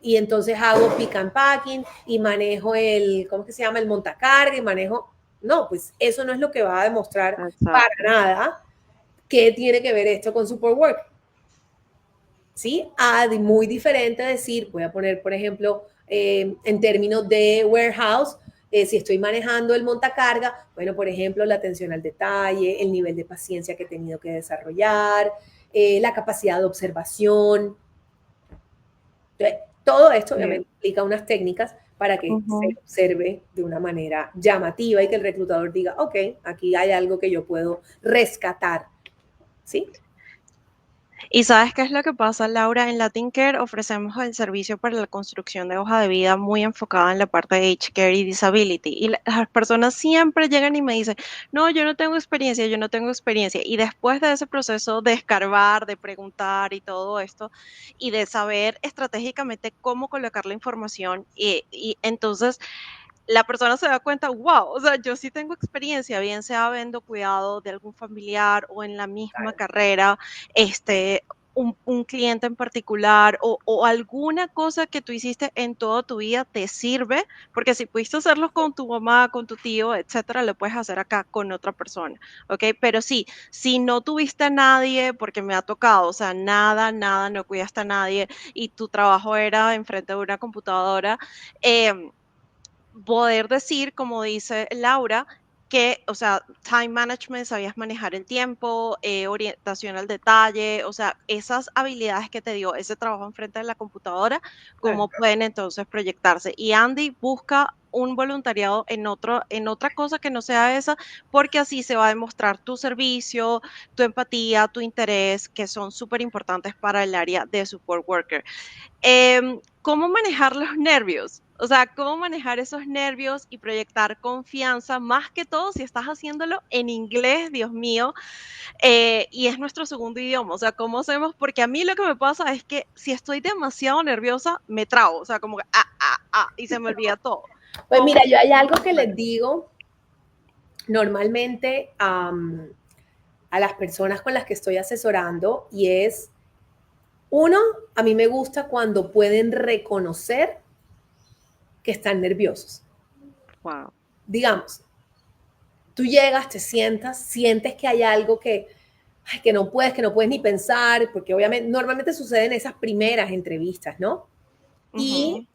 y entonces hago pick and packing y manejo el, ¿cómo que se llama? El montacarga y manejo, no, pues eso no es lo que va a demostrar para Exacto. nada qué tiene que ver esto con support work. ¿Sí? Muy diferente decir, voy a poner, por ejemplo, en términos de warehouse, si estoy manejando el montacarga, bueno, por ejemplo, la atención al detalle, el nivel de paciencia que he tenido que desarrollar, la capacidad de observación. Entonces, todo esto Sí. obviamente implica unas técnicas para que se Ujú. observe de una manera llamativa y que el reclutador diga, ok, aquí hay algo que yo puedo rescatar, ¿sí? ¿Y sabes qué es lo que pasa, Laura? En Latin Care ofrecemos el servicio para la construcción de hoja de vida muy enfocada en la parte de Age Care y Disability. Y las personas siempre llegan y me dicen, no, yo no tengo experiencia, yo no tengo experiencia. Y después de ese proceso de escarbar, de preguntar y todo esto, y de saber estratégicamente cómo colocar la información, y entonces la persona se da cuenta, wow, o sea, yo sí tengo experiencia, bien sea habiendo cuidado de algún familiar o en la misma carrera, este, un cliente en particular o alguna cosa que tú hiciste en toda tu vida te sirve, porque si pudiste hacerlo con tu mamá, con tu tío, etcétera, lo puedes hacer acá con otra persona, ¿ok? Pero sí, si no tuviste a nadie, porque me ha tocado, o sea, nada, nada, no cuidaste a nadie y tu trabajo era enfrente de una computadora, poder decir, como dice Laura, que, o sea, time management, sabías manejar el tiempo, orientación al detalle, o sea, esas habilidades que te dio ese trabajo enfrente de la computadora, Claro. cómo pueden entonces proyectarse. Y Andy busca un voluntariado en otra cosa que no sea esa, porque así se va a demostrar tu servicio, tu empatía, tu interés, que son súper importantes para el área de support worker. ¿Cómo manejar los nervios? O sea, ¿cómo manejar esos nervios y proyectar confianza? Más que todo si estás haciéndolo en inglés, Dios mío, y es nuestro segundo idioma. O sea, ¿cómo hacemos? Porque a mí lo que me pasa es que si estoy demasiado nerviosa, me trabo. O sea, como que, y se me olvida todo. Pues ¿Cómo? mira, yo hay algo que les digo normalmente a las personas con las que estoy asesorando y es, uno, a mí me gusta cuando pueden reconocer que están nerviosos. Wow. Digamos, tú llegas, te sientas, sientes que hay algo ay, que no puedes ni pensar, porque obviamente normalmente sucede en esas primeras entrevistas, ¿no? Y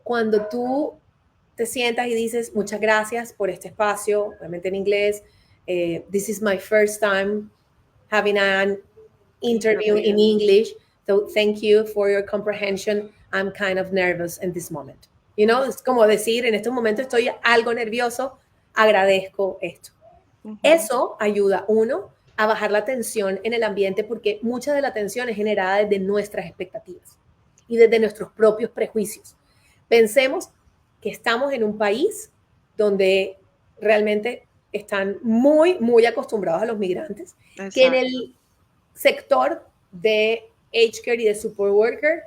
cuando tú te sientas y dices, muchas gracias por este espacio, obviamente en inglés, this is my first time having an interview in English, so thank you for your comprehension, I'm kind of nervous in this moment. You know, es como decir, en este momento estoy algo nervioso, agradezco esto. Eso ayuda, uno, a bajar la tensión en el ambiente porque mucha de la tensión es generada desde nuestras expectativas y desde nuestros propios prejuicios. Pensemos que estamos en un país donde realmente están muy acostumbrados a los migrantes, que en el sector de aged care y de support worker,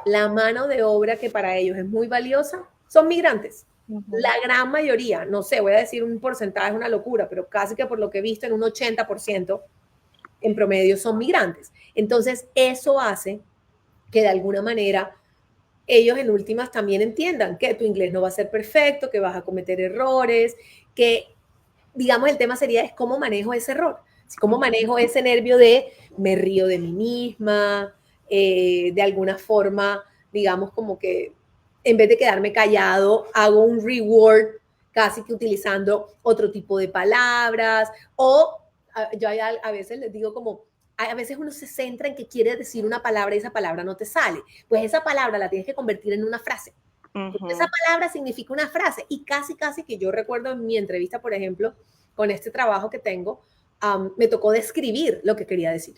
la mano de obra que para ellos es muy valiosa son migrantes. La gran mayoría, no sé, voy a decir un porcentaje, es una locura, pero casi que por lo que he visto en un 80% en promedio son migrantes. Entonces, eso hace que de alguna manera ellos en últimas también entiendan que tu inglés no va a ser perfecto, que vas a cometer errores, que digamos el tema sería es cómo manejo ese error, cómo manejo ese nervio de me río de mí misma, de alguna forma, digamos como que en vez de quedarme callado, hago un reward casi que utilizando otro tipo de palabras o yo a veces les digo como, a veces uno se centra en que quiere decir una palabra y esa palabra no te sale. Pues esa palabra la tienes que convertir en una frase. Porque esa palabra significa una frase y casi que yo recuerdo en mi entrevista, por ejemplo, con este trabajo que tengo, me tocó describir lo que quería decir.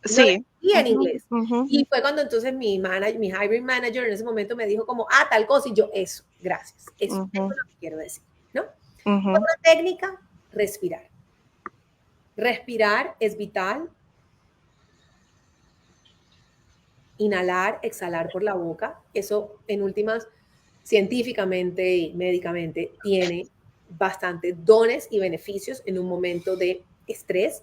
Lo describí en inglés. Y fue cuando entonces mi hiring manager en ese momento me dijo como, tal cosa, y yo, eso, gracias, eso es lo que quiero decir, ¿no? Otra técnica, respirar. Respirar es vital. Inhalar, exhalar por la boca. Eso, en últimas, científicamente y médicamente, tiene bastantes dones y beneficios en un momento de estrés.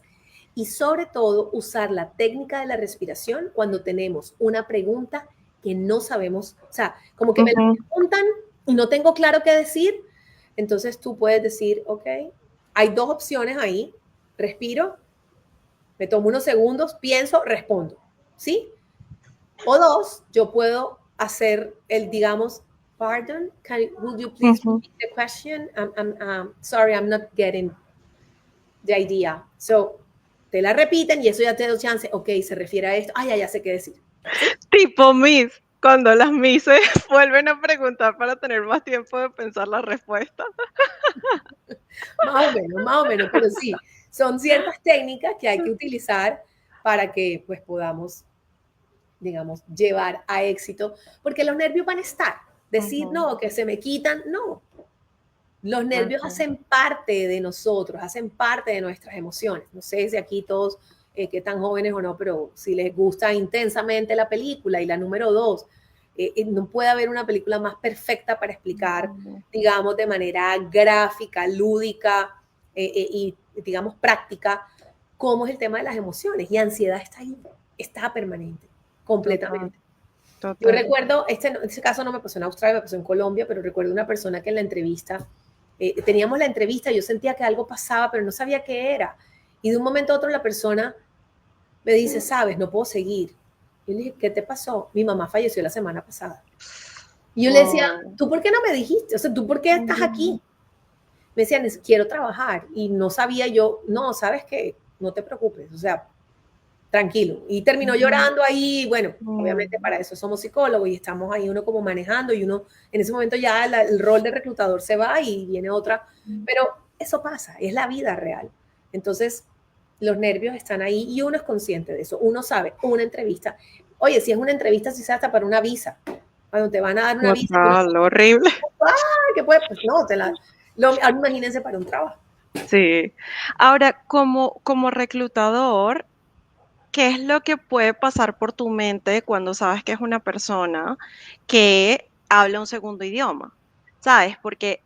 Y sobre todo, usar la técnica de la respiración cuando tenemos una pregunta que no sabemos, o sea, como que me la preguntan y no tengo claro qué decir. Entonces tú puedes decir, ok, hay dos opciones ahí. Respiro, me tomo unos segundos, pienso, respondo. ¿Sí? O dos, yo puedo hacer el, digamos, pardon, would you please repeat the question? Sorry, I'm not getting the idea. So, te la repiten y eso ya te da chance, ok, se refiere a esto, ya sé qué decir. ¿Sí? Tipo Miss, cuando las Misses vuelven a preguntar para tener más tiempo de pensar la respuesta. Más o menos, pero sí, son ciertas técnicas que hay que utilizar para que pues podamos, digamos, llevar a éxito, porque los nervios van a estar. Decir, no, que se me quitan, no. Los nervios hacen parte de nosotros, hacen parte de nuestras emociones. No sé si aquí todos, que tan jóvenes o no, pero si les gusta intensamente la película. Y la número dos, no puede haber una película más perfecta para explicar, digamos, de manera gráfica, lúdica y, digamos, práctica, cómo es el tema de las emociones. Y ansiedad está ahí, está permanente, completamente. Total. Yo recuerdo, este caso no me pasó en Australia, me pasó en Colombia, pero recuerdo una persona que en la entrevista, teníamos la entrevista, yo sentía que algo pasaba, pero no sabía qué era. Y de un momento a otro la persona me dice, sabes, no puedo seguir. Yo le dije, ¿qué te pasó? Mi mamá falleció la semana pasada. Y yo le decía, ¿tú por qué no me dijiste? O sea, ¿tú por qué estás aquí? Me decían, quiero trabajar. Y no sabía yo, no, ¿sabes qué? No te preocupes. O sea, tranquilo. Y terminó llorando ahí, bueno, obviamente Mm. para eso somos psicólogos y estamos ahí uno como manejando y uno en ese momento ya el rol de reclutador se va y viene otra, pero eso pasa, es la vida real. Entonces, los nervios están ahí y uno es consciente de eso, uno sabe, una entrevista, oye, si es una entrevista, si sea hasta para una visa, cuando te van a dar una visa, tú Total, horrible. ¡ah! ¿Qué puede? Pues no, imagínense para un trabajo. Sí. Ahora, como reclutador, ¿qué es lo que puede pasar por tu mente cuando sabes que es una persona que habla un segundo idioma? ¿Sabes? Porque,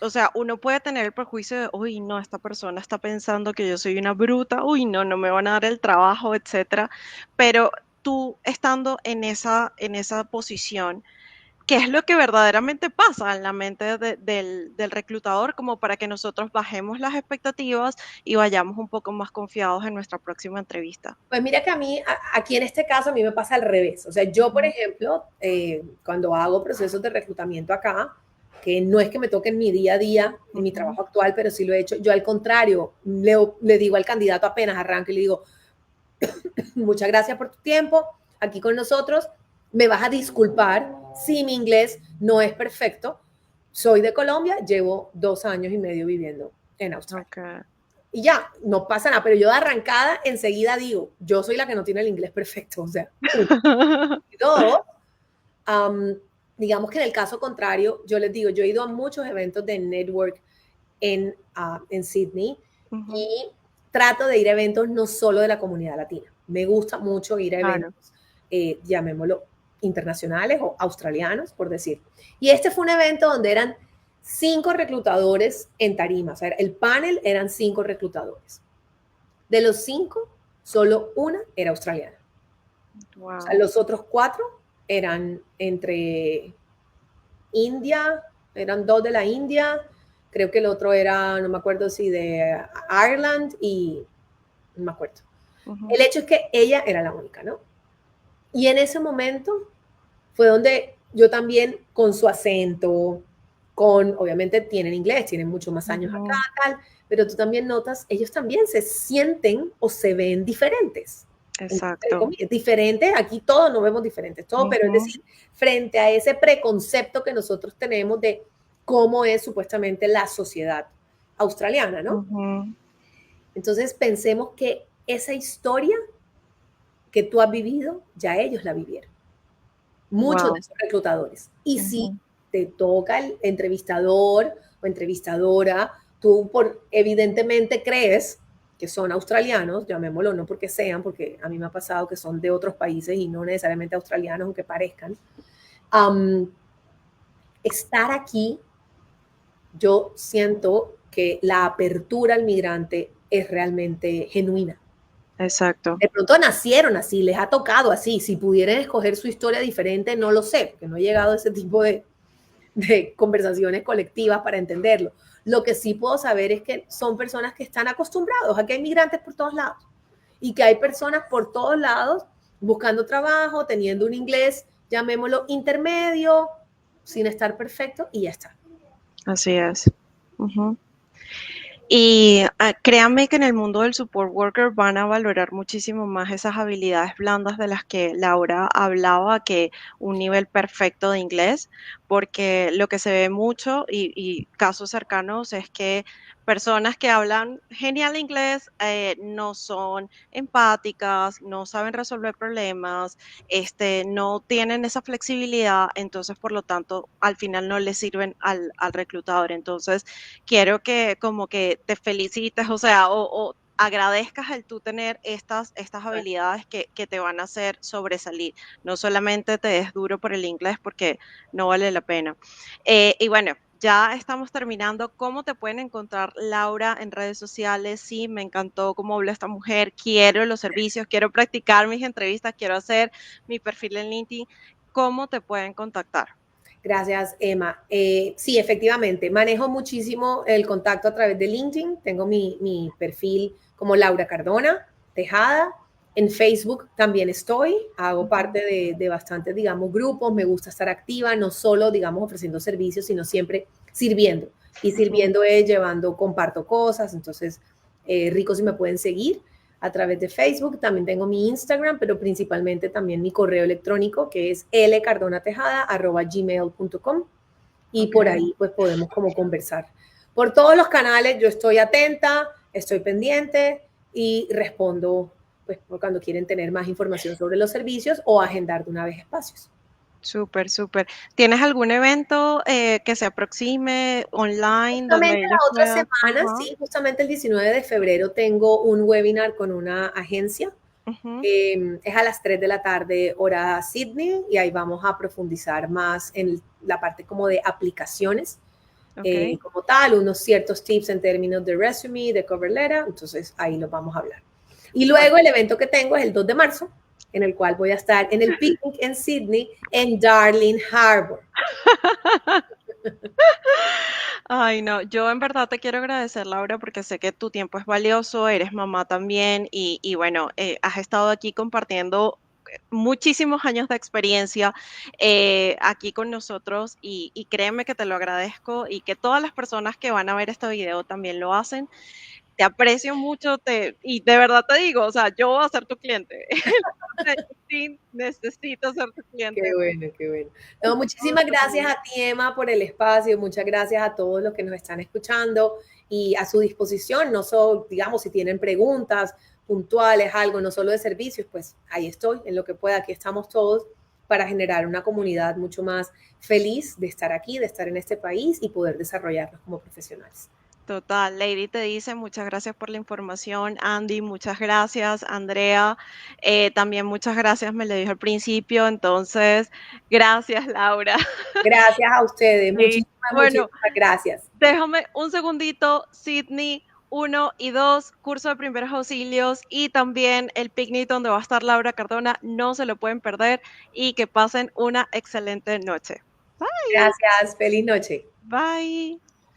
o sea, uno puede tener el prejuicio de, uy, no, esta persona está pensando que yo soy una bruta, uy, no, no me van a dar el trabajo, etcétera. Pero tú estando en esa posición, ¿qué es lo que verdaderamente pasa en la mente del reclutador como para que nosotros bajemos las expectativas y vayamos un poco más confiados en nuestra próxima entrevista? Pues mira que a mí, aquí en este caso, a mí me pasa al revés. O sea, yo, por Ujú, ejemplo, cuando hago procesos de reclutamiento acá, que no es que me toque en mi día a día, en mi ujú. trabajo actual, pero sí lo he hecho, yo al contrario, le digo al candidato apenas arranque y le digo, muchas gracias por tu tiempo aquí con nosotros, me vas a disculpar si mi inglés no es perfecto. Soy de Colombia, llevo 2 años y medio viviendo en Australia. Okay. Y ya, no pasa nada, pero yo de arrancada enseguida digo, yo soy la que no tiene el inglés perfecto, o sea, uno. Y dos, um, digamos que en el caso contrario, yo les digo, yo he ido a muchos eventos de network en Sydney Ujú, y trato de ir a eventos no solo de la comunidad latina. Me gusta mucho ir a claro. eventos, llamémoslo, internacionales o australianos, por decir. Y este fue un evento donde eran 5 reclutadores en tarima, o sea, el panel eran 5 reclutadores. De los 5, solo una era australiana. O sea, Wow. los otros 4 eran entre India, eran 2 de la India, creo que el otro era, no me acuerdo si de Ireland y no me acuerdo. Ujú, El hecho es que ella era la única, ¿no? Y en ese momento fue donde yo también, con su acento, obviamente tienen inglés, tienen muchos más años acá, ujú. tal, pero tú también notas, ellos también se sienten o se ven diferentes. Exacto. Diferentes, aquí todos nos vemos diferentes, todo, pero es Ujú, decir, frente a ese preconcepto que nosotros tenemos de cómo es supuestamente la sociedad australiana, ¿no? ujú. Entonces pensemos que esa historia que tú has vivido, ya ellos la vivieron, muchos de Wow. esos reclutadores. Y si Ujú. te toca el entrevistador o entrevistadora, tú evidentemente crees que son australianos, llamémoslo, no porque sean, porque a mí me ha pasado que son de otros países y no necesariamente australianos, aunque parezcan. Um, Estar aquí, yo siento que la apertura al migrante es realmente genuina. Exacto. De pronto nacieron así, les ha tocado así. Si pudieran escoger su historia diferente, no lo sé, porque no he llegado a ese tipo de conversaciones colectivas para entenderlo. Lo que sí puedo saber es que son personas que están acostumbrados a que hay migrantes por todos lados y que hay personas por todos lados buscando trabajo, teniendo un inglés, llamémoslo intermedio, sin estar perfecto y ya está. Así es. Ujú. Y créanme que en el mundo del support worker van a valorar muchísimo más esas habilidades blandas de las que Laura hablaba que un nivel perfecto de inglés, porque lo que se ve mucho y casos cercanos es que personas que hablan genial inglés no son empáticas, no saben resolver problemas, no tienen esa flexibilidad, entonces por lo tanto al final no le sirven al reclutador. Entonces, quiero que como que te felicites, o sea, o agradezcas el tú tener estas habilidades que te van a hacer sobresalir. No solamente te des duro por el inglés porque no vale la pena. Y bueno, ya estamos terminando. ¿Cómo te pueden encontrar, Laura, en redes sociales? Sí, me encantó cómo habla esta mujer. Quiero los servicios, quiero practicar mis entrevistas, quiero hacer mi perfil en LinkedIn. ¿Cómo te pueden contactar? Gracias, Emma. Sí, efectivamente, manejo muchísimo el contacto a través de LinkedIn. Tengo mi perfil como Laura Cardona Tejada. En Facebook también estoy. Hago Ujú, parte de bastantes, digamos, grupos. Me gusta estar activa, no solo, digamos, ofreciendo servicios, sino siempre sirviendo. Y ujú. sirviendo es llevando, comparto cosas. Entonces, rico si me pueden seguir. a través de Facebook. También tengo mi Instagram, pero principalmente también mi correo electrónico, que es lcardonatejada@gmail.com. Y por Ok. ahí pues podemos como conversar. Por todos los canales yo estoy atenta, estoy pendiente y respondo pues cuando quieren tener más información sobre los servicios o agendar de una vez espacios. Súper, súper. ¿Tienes algún evento que se aproxime online donde Justamente ellos la otra puedan? semana, Ajá, sí, justamente el 19 de febrero tengo un webinar con una agencia. ujú, Es a las 3 de la tarde hora Sydney y ahí vamos a profundizar más en la parte como de aplicaciones ok. como tal, unos ciertos tips en términos de resume, de cover letter, entonces ahí los vamos a hablar. Y Bueno. luego el evento que tengo es el 2 de marzo, en el cual voy a estar en el picnic en Sydney, en Darling Harbour. Ay, no, yo en verdad te quiero agradecer, Laura, porque sé que tu tiempo es valioso, eres mamá también y bueno, has estado aquí compartiendo muchísimos años de experiencia aquí con nosotros y créeme que te lo agradezco y que todas las personas que van a ver este video también lo hacen. Te aprecio mucho y de verdad te digo, o sea, yo voy a ser tu cliente. Sí, necesito ser tu Qué cliente. bueno, qué bueno. No, muchísimas gracias a ti, Emma, por el espacio. Muchas gracias a todos los que nos están escuchando y a su disposición. No solo, digamos, si tienen preguntas puntuales, algo, no solo de servicios, pues ahí estoy, en lo que pueda. Aquí estamos todos para generar una comunidad mucho más feliz de estar aquí, de estar en este país y poder desarrollarnos como profesionales. Total, Lady te dice muchas gracias por la información, Andy, muchas gracias, Andrea, también muchas gracias, me le dijo al principio, entonces, gracias, Laura. Gracias a ustedes. Y Muchísimas, bueno, muchísimas gracias. déjame un segundito, Sydney 1 y 2, curso de primeros auxilios y también el picnic donde va a estar Laura Cardona, no se lo pueden perder y que pasen una excelente noche. Bye, Gracias. Feliz noche. bye.